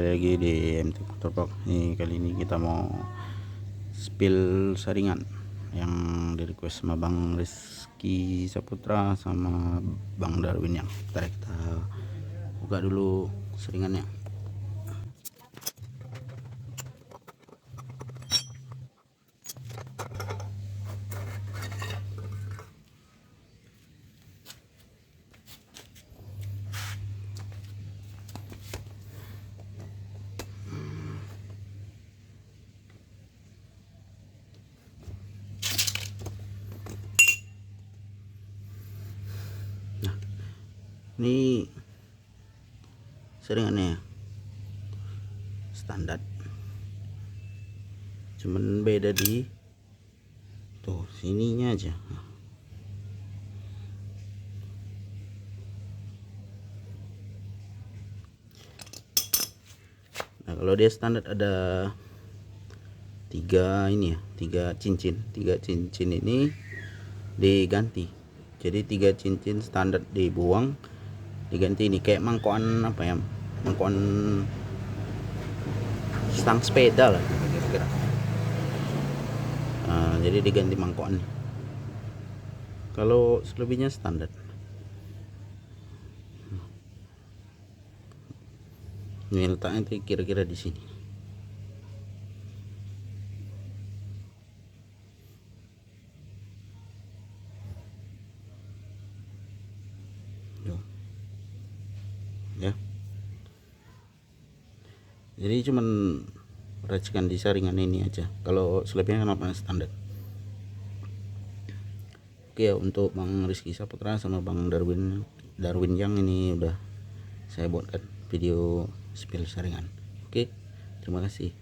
kembali lagi di MT Motorbox. Kali ini kita mau spill saringan yang di request sama Bang Rizky Saputra sama Bang Darwin. Yang kita buka dulu saringannya. Ini saringannya standar, cuman beda di tuh sininya aja. Nah, kalau dia standar ada tiga cincin ini diganti, jadi 3 cincin standar dibuang, diganti ini kayak mangkokan mangkokan stang sepeda lah kira-kira. Jadi diganti mangkokan. Kalau selebihnya standar. Ini letaknya kira-kira di sini. Ya, jadi cuman racikan di saringan ini aja. Kalau selebihnya kenapa standar. Oke, untuk Bang Rizky Saputra sama Bang Darwin yang ini udah saya buatkan video spill saringan. Oke, terima kasih.